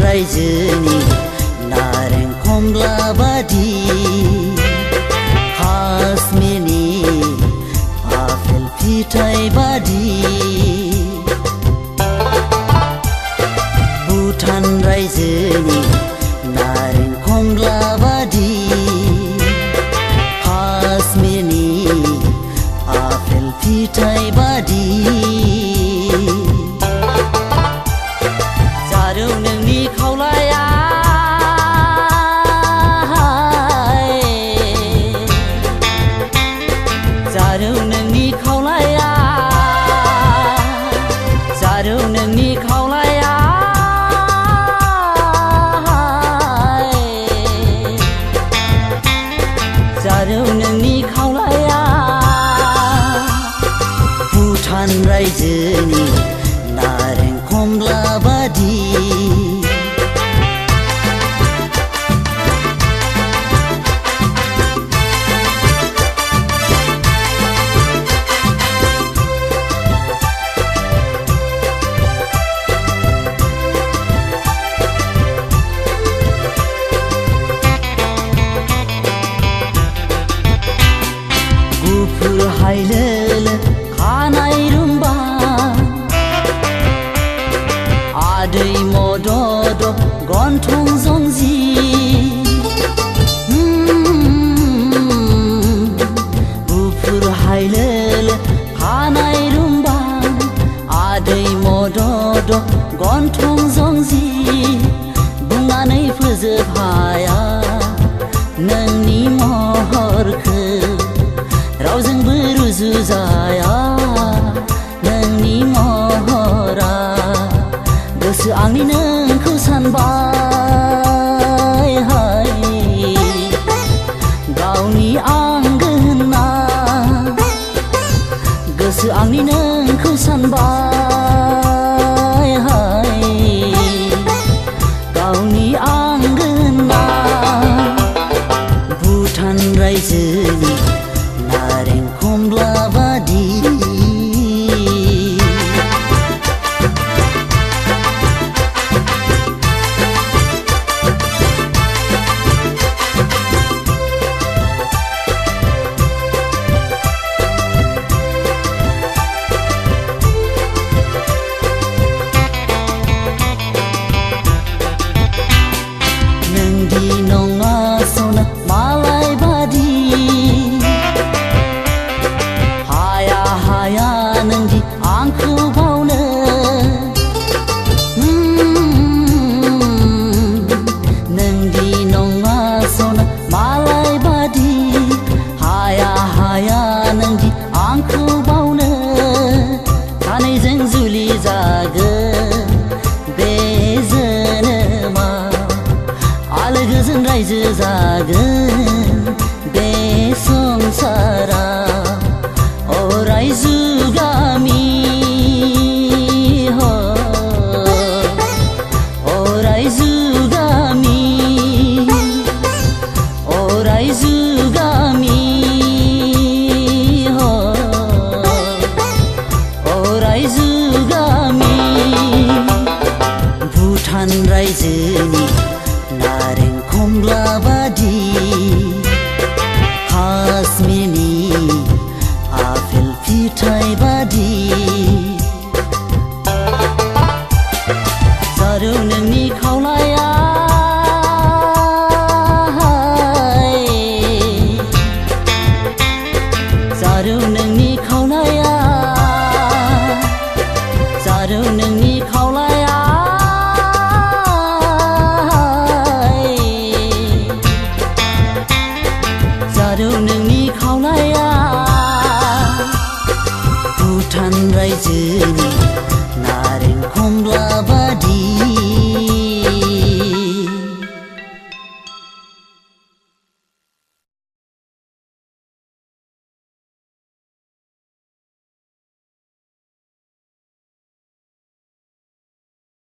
रायजोनि नारें खमला बादि काश्मीरनि आपेल फिथाइ बादि भुटान रायजोनि नारें खमला बादि काश्मीरनि आपेल फिथाइ बादि जारौ नोंनि खावलाया जारौ नोंनि खावलाया जारौ नोंनि खावलाया जारौ नोंनि खावलाया भुटान रायजोनि नारें खमला बादि गुफुर हायलोलो खानाय रुम्बा आदै मदद गन्थं जंजि गुफुर हायलोलो खानाय रुम्बा आदै मदद गन्थं जंजि बुंनानै फोजोबहाया नोंनि महरखौ रावजोंबो रुजुजाया नोंनि महरा गोसो आंनि नोंखौ सानबाय हाय गावनि आंगो होनना गोसो आंनि नोंखौ सानबाय हाय गावनि आंगो होनना भुटान रायजोनि नारें खमला बादि नोंदि नङा सना मालाय बादि हाया नोंदि आंखौ बावनो नोंदि नङा सना मालाय बादि हाया नोंदि आंखौ बावनो सानैजों जुलि जागोन बे जोनोमा आलो गोजोन रायजो जागोन बे संसारा अराय जुगामि हो अराय जुगामि अराय जुगामि हो अराय जुगामि भुटान रायजोनि नारें खमला बादि काश्मीरनि आपेल फिथाइ बादि जारौ नोंनि खावलाया जारौ नोंनि खावलाया जारौ नोंनि खावलाया जारौ नोंनि खावलाया भुटान रायजोनि नारें खमला बादि